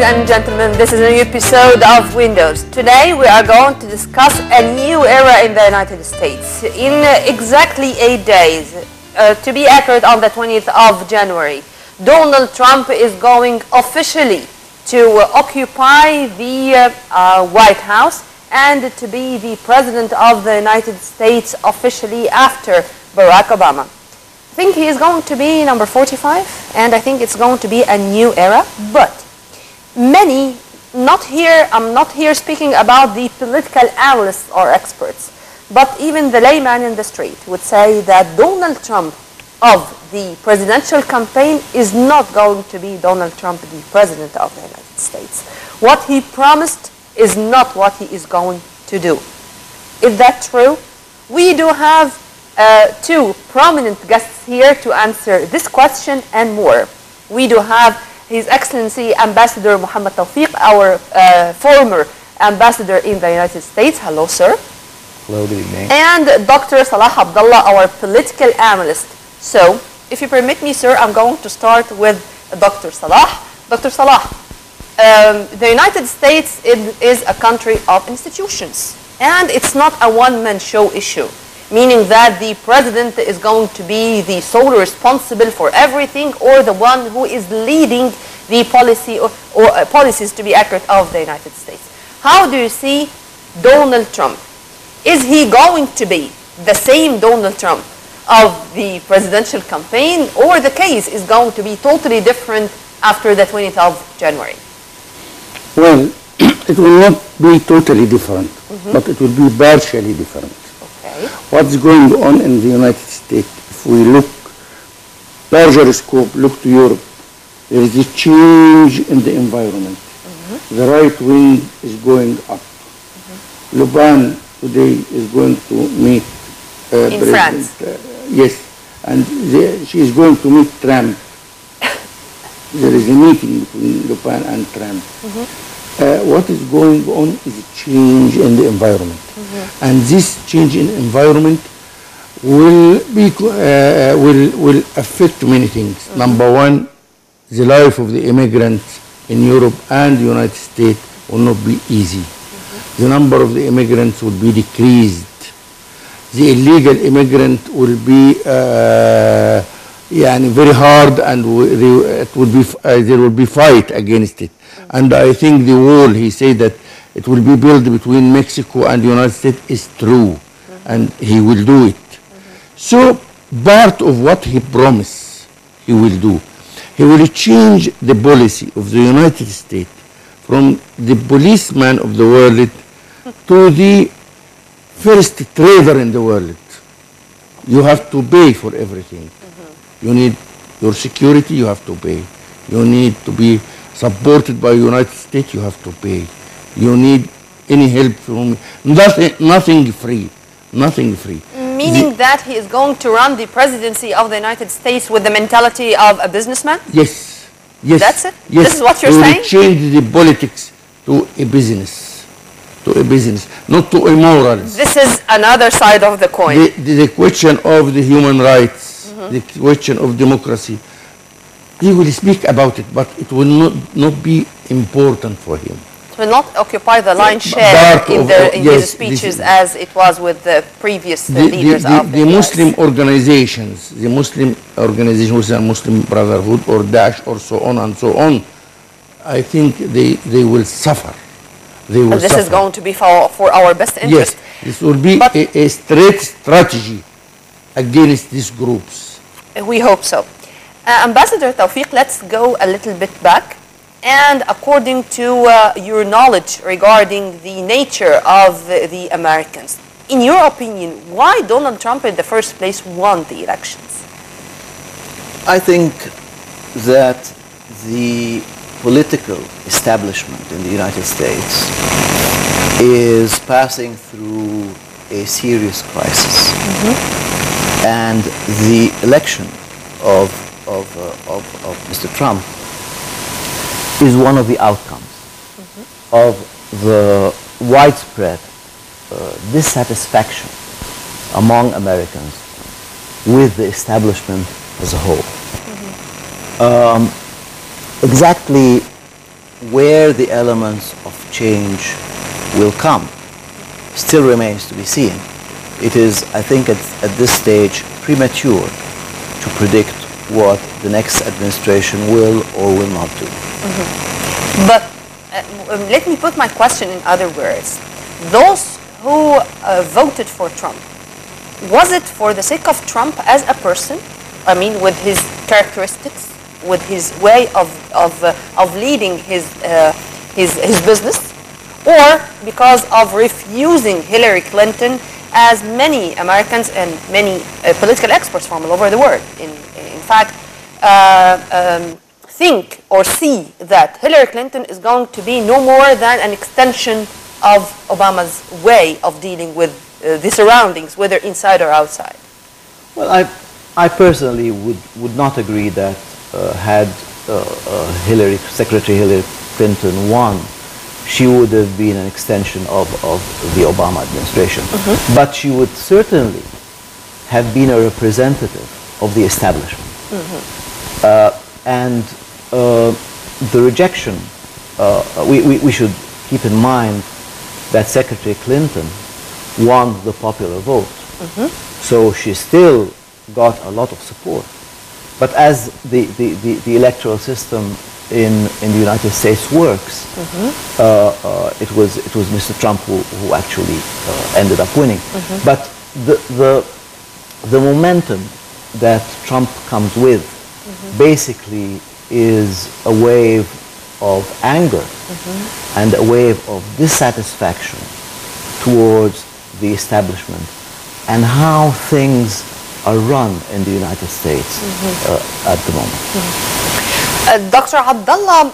and gentlemen, this is a new episode of Windows. Today we are going to discuss a new era in the United States. In exactly 8 days, to be accurate on the 20th of January, Donald Trump is going officially to occupy the White House and to be the President of the United States officially after Barack Obama. I think he is going to be number 45, and I think it's going to be a new era, but many, I'm not here speaking about the political analysts or experts, but even the layman in the street would say that Donald Trump of the presidential campaign is not going to be Donald Trump, the President of the United States. What he promised is not what he is going to do. Is that true? We do have two prominent guests here to answer this question and more. We do have His Excellency Ambassador Mohamed Tawfiq, our former ambassador in the United States. Hello, sir. Hello, good evening. And Dr. Salah Abdullah, our political analyst. So, if you permit me, sir, I'm going to start with Dr. Salah. Dr. Salah, the United States is a country of institutions, and it's not a one-man show issue, meaning that the president is going to be the sole responsible for everything or the one who is leading the policy or policies, to be accurate, of the United States. How do you see Donald Trump? Is he going to be the same Donald Trump of the presidential campaign, or the case is going to be totally different after the 20th of January? Well, it will not be totally different, but it will be partially different. Okay. What's going on in the United States, if we look larger scope, look to Europe, there is a change in the environment. The right wing is going up. Le Pen today is going to meet in France. Yes, and she is going to meet Trump. There is a meeting between Le Pen and Trump. What is going on is a change in the environment, and this change in environment will affect many things. Number one, the life of the immigrants in Europe and the United States will not be easy. The number of the immigrants will be decreased. The illegal immigrant will be very hard, and there will be fight against it. And I think the wall, he said that it will be built between Mexico and the United States, is true, and he will do it. So part of what he promised, he will do. He will change the policy of the United States from the policeman of the world to the first trader in the world. You have to pay for everything. You need your security, you have to pay. You need to be supported by the United States, you have to pay. You need any help from nothing free. Nothing free. Meaning that he is going to run the presidency of the United States with the mentality of a businessman? Yes. Yes. That's it? Yes. This is what you're saying? saying? Change the politics to a business. To a business, not to a morals. This is another side of the coin. The question of the human rights, the question of democracy, he will speak about it, but it will not be important for him. It will not occupy the lion's share in his speeches as it was with the previous leaders of the Muslim organizations, the Muslim Muslim Brotherhood or Daesh or so on and so on, I think they will suffer. And this is going to be for our best interest. Yes, this will be a straight strategy against these groups. We hope so. Ambassador Tawfiq, let's go a little bit back. And according to your knowledge regarding the nature of the Americans, in your opinion, why Donald Trump in the first place won the elections? I think that the political establishment in the United States is passing through a serious crisis. And the election of Mr. Trump is one of the outcomes of the widespread dissatisfaction among Americans with the establishment as a whole. Exactly where the elements of change will come still remains to be seen. It is, I think, at this stage premature to predict what the next administration will or will not do. But let me put my question in other words. Those who voted for Trump, was it for the sake of Trump as a person? I mean, with his characteristics, with his way of leading his business, or because of refusing Hillary Clinton, as many Americans and many political experts from all over the world, in fact, think or see that Hillary Clinton is going to be no more than an extension of Obama's way of dealing with the surroundings, whether inside or outside? Well, I personally would not agree that had Secretary Hillary Clinton won, she would have been an extension of the Obama administration. But she would certainly have been a representative of the establishment. And the rejection, we should keep in mind that Secretary Clinton won the popular vote. So she still got a lot of support. But as the electoral system in the United States works, it was Mr. Trump who actually ended up winning. But the momentum that Trump comes with basically is a wave of anger and a wave of dissatisfaction towards the establishment and how things are run in the United States at the moment. Dr. Abdullah,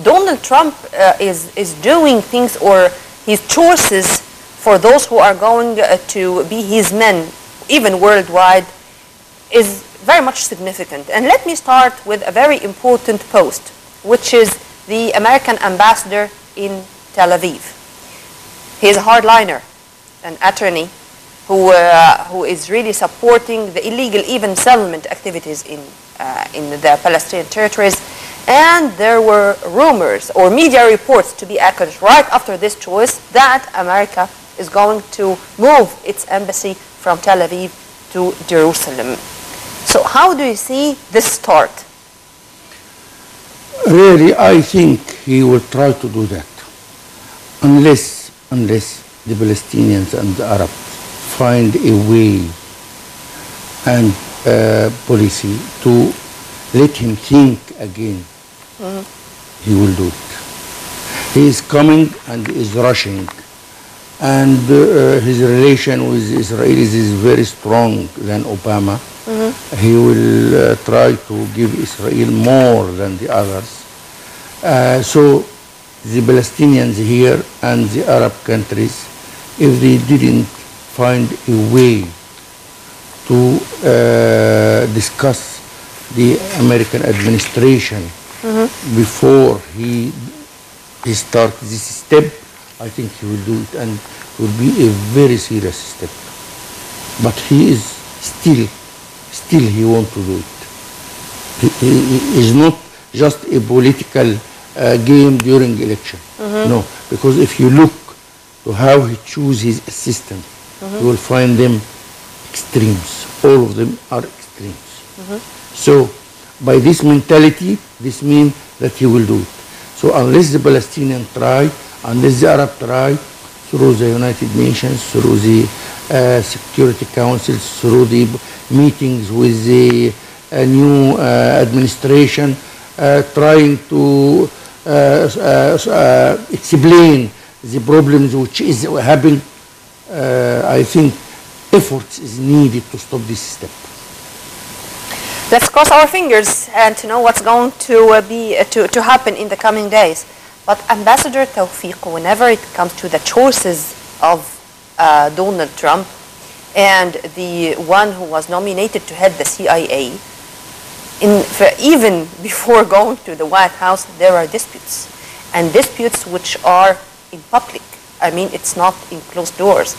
Donald Trump is doing things, or his choices for those who are going to be his men, even worldwide, is very much significant. And let me start with a very important post, which is the American ambassador in Tel Aviv. He is a hardliner, an attorney who is really supporting the illegal even settlement activities in the Palestinian territories. And there were rumors or media reports, to be accurate, right after this choice, that America is going to move its embassy from Tel Aviv to Jerusalem. So how do you see this start? Really, I think he will try to do that unless the Palestinians and the Arabs find a way and policy to let him think again. He will do it. He is coming and is rushing, and his relation with Israelis is very strong than Obama. He will try to give Israel more than the others. So the Palestinians here and the Arab countries, if they didn't find a way to discuss the American administration before he starts this step, I think he will do it, and it will be a very serious step. But he is still he wants to do it. He is not just a political game during election. No, because if you look to how he chooses his assistant, you will find them extremes. All of them are extremes. So by this mentality, this means that he will do it. So unless the Palestinians try, unless the Arab try, through the United Nations, through the Security Councils, through the meetings with the new administration, trying to explain the problems which is happening, I think efforts is needed to stop this step. Let's cross our fingers and to know what's going to happen in the coming days. But Ambassador Tawfiq, whenever it comes to the choices of Donald Trump and the one who was nominated to head the CIA, even before going to the White House, there are disputes, and disputes which are in public. I mean, it's not in closed doors.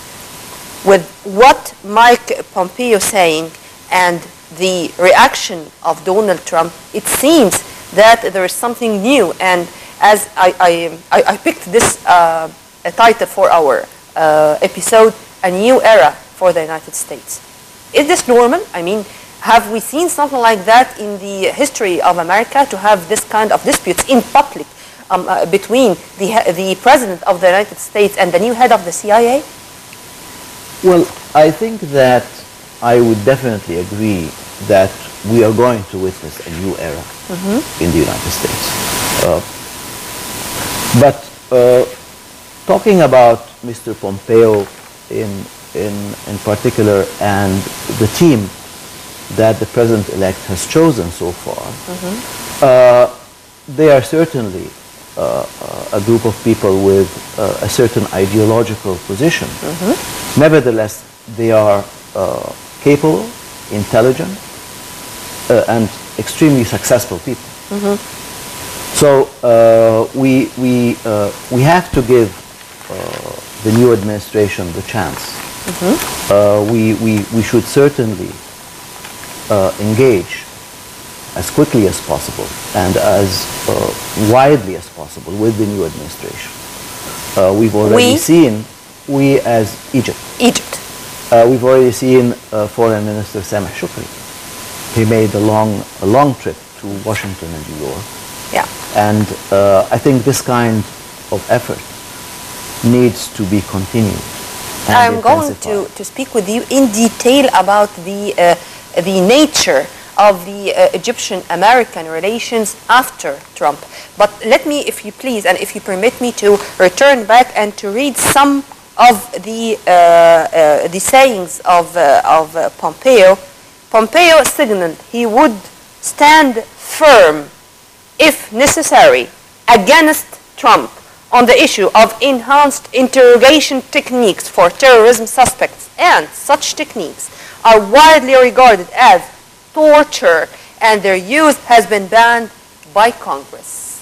With what Mike Pompeo saying and the reaction of Donald Trump, it seems that there is something new. And as I picked this title for our episode, A New Era for the United States. Is this normal? I mean, have we seen something like that in the history of America, to have this kind of disputes in public between the President of the United States and the new head of the CIA? Well, I think that I would definitely agree that we are going to witness a new era in the United States. But talking about Mr. Pompeo in particular, and the team that the President-elect has chosen so far, they are certainly a group of people with a certain ideological position. Nevertheless, they are capable, intelligent, and extremely successful people. So we have to give the new administration the chance. We should certainly engage as quickly as possible and as widely as possible with the new administration. We've already seen, we as Egypt. We've already seen Foreign Minister Sameh Shukri. He made a long trip to Washington and New York. Yeah. And I think this kind of effort needs to be continued. I'm going to speak with you in detail about the nature of the Egyptian-American relations after Trump. But let me, if you please, and if you permit me, to return back and to read some of the sayings of Pompeo. Pompeo signaled he would stand firm, if necessary, against Trump on the issue of enhanced interrogation techniques for terrorism suspects, and such techniques are widely regarded as torture, and their use has been banned by Congress.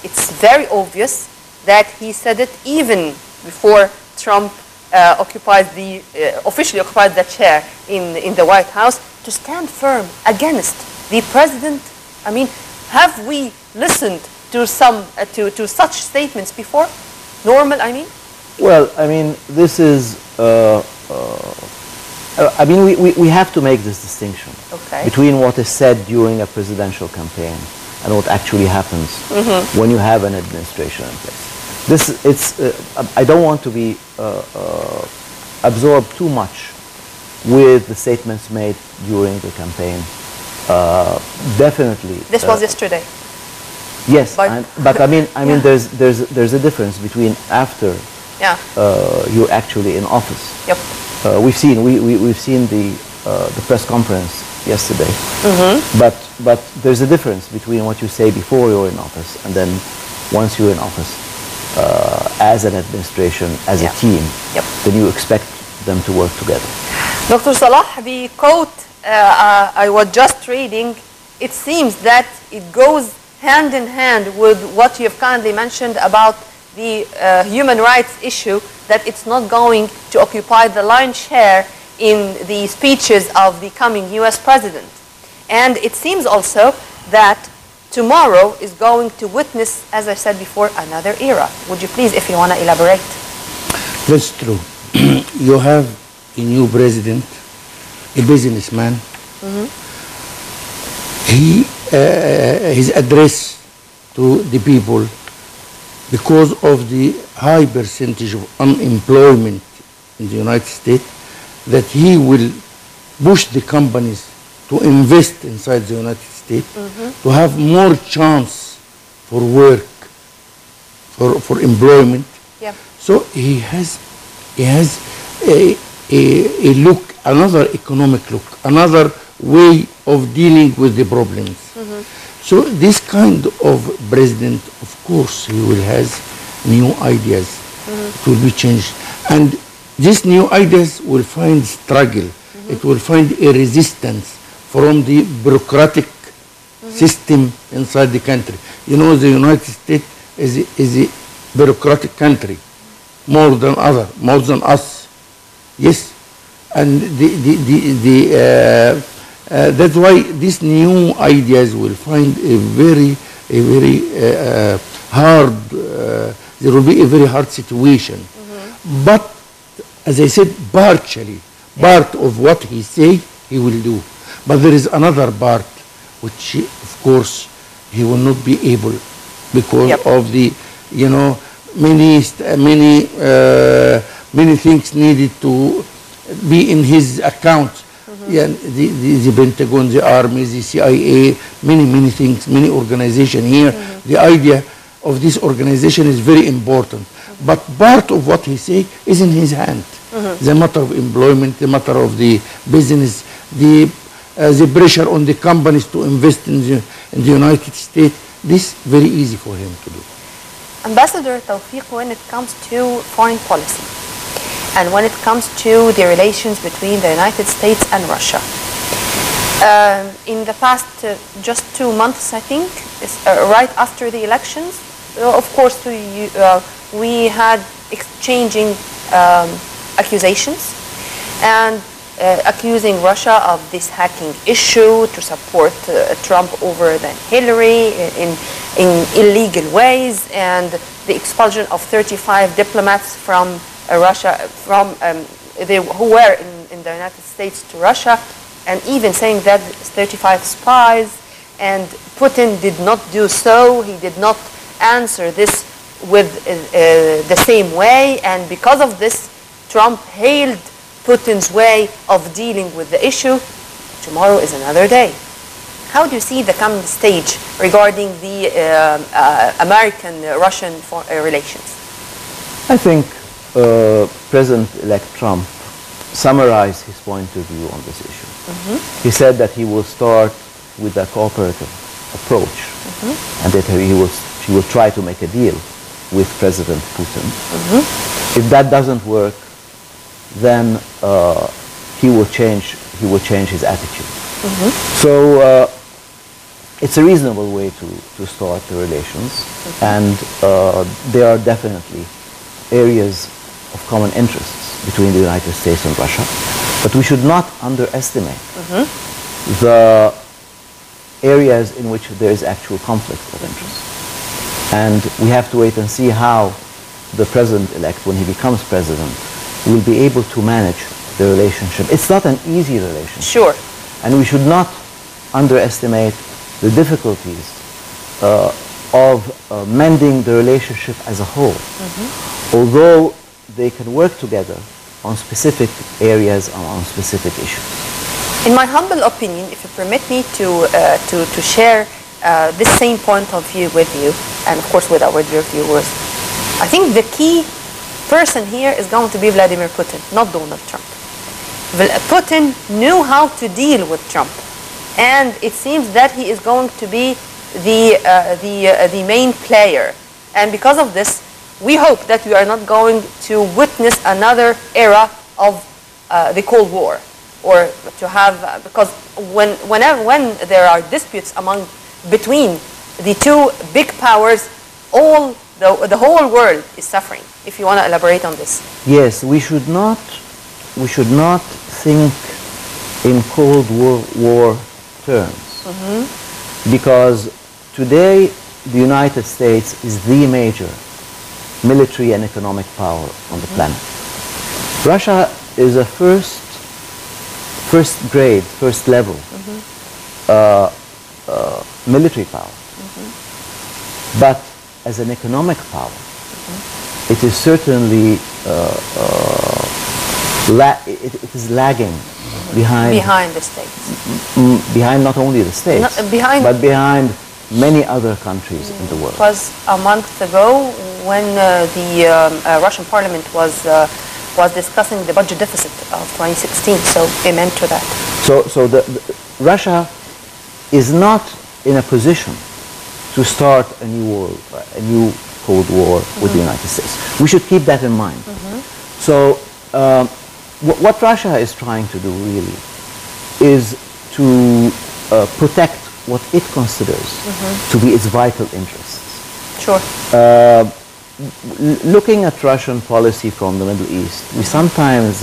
It's very obvious that he said it even before Trump officially occupied the chair in the White House, to stand firm against the president. I mean, have we listened to such statements before? Normal, I mean? Well, I mean, this is, I mean, we have to make this distinction between what is said during a presidential campaign and what actually happens when you have an administration in place. I don't want to be absorbed too much with the statements made during the campaign. Definitely. This was yesterday. Yes, but I mean, there's a difference between after you're actually in office. Yep. We've seen the press conference yesterday. But there's a difference between what you say before you're in office and then once you're in office, as an administration, as a team, then you expect them to work together. Dr. Salah, the quote I was just reading, it seems that it goes hand in hand with what you have kindly mentioned about the human rights issue, that it's not going to occupy the lion's share in the speeches of the coming US president. And it seems also that tomorrow is going to witness, as I said before, another era. Would you please, if you want to elaborate? That's true. You have a new president, a businessman. His address to the people, because of the high percentage of unemployment in the United States, that he will push the companies to invest inside the United States, to have more chance for work, for employment. So he has a look, another economic look, another way of dealing with the problems. So this kind of president, of course, he will have new ideas. It will be changed. And these new ideas will find struggle. It will find a resistance from the bureaucratic system inside the country. You know, the United States is a bureaucratic country, more than us. Yes. And That's why these new ideas will find a very hard, there will be a very hard situation. But as I said, partially, part of what he say, he will do. But there is another part which, of course, he will not be able because of the, you know, many things needed to be in his account. Yeah, the Pentagon, the Army, the CIA, many things, many organizations here. The idea of this organization is very important. But part of what he say is in his hand. The matter of employment, the matter of the business, the pressure on the companies to invest in the United States. This very easy for him to do. Ambassador Tawfiq, when it comes to foreign policy, and when it comes to the relations between the United States and Russia. In the past just 2 months, I think, right after the elections, of course, we had exchanging accusations and accusing Russia of this hacking issue to support Trump over than Hillary in illegal ways, and the expulsion of 35 diplomats from Russia, who were in the United States to Russia, and even saying that 35 spies, and Putin did not do so. He did not answer this with the same way, and because of this, Trump hailed Putin's way of dealing with the issue. Tomorrow is another day. How do you see the coming stage regarding the American-Russian relations? I think President-elect Trump summarized his point of view on this issue. He said that he will start with a cooperative approach, and that he will try to make a deal with President Putin. If that doesn't work, then he will change his attitude. So it's a reasonable way to start the relations, and there are definitely areas of common interests between the United States and Russia, but we should not underestimate the areas in which there is actual conflict of interest. And we have to wait and see how the president-elect, when he becomes president, will be able to manage the relationship. It's not an easy relationship. Sure. And we should not underestimate the difficulties of mending the relationship as a whole. Although they can work together on specific areas and on specific issues. In my humble opinion, if you permit me to share this same point of view with you, and of course with our dear viewers, I think the key person here is going to be Vladimir Putin, not Donald Trump. Putin knew how to deal with Trump, and it seems that he is going to be the main player. And because of this, we hope that we are not going to witness another era of the Cold War, or to have, because when there are disputes between the two big powers, the whole world is suffering. If you want to elaborate on this. Yes, we should not think in Cold War terms, because today the United States is the major military and economic power on the planet. Russia is a first level military power, but as an economic power, it is certainly it is lagging behind the States. Behind not only the States, but behind many other countries in the world. It was a month ago when the Russian Parliament was discussing the budget deficit of 2016. So amen to that. So Russia is not in a position to start a new Cold War with the United States. We should keep that in mind. So what Russia is trying to do really is to protect what it considers to be its vital interests. Sure. Looking at Russian policy from the Middle East, we sometimes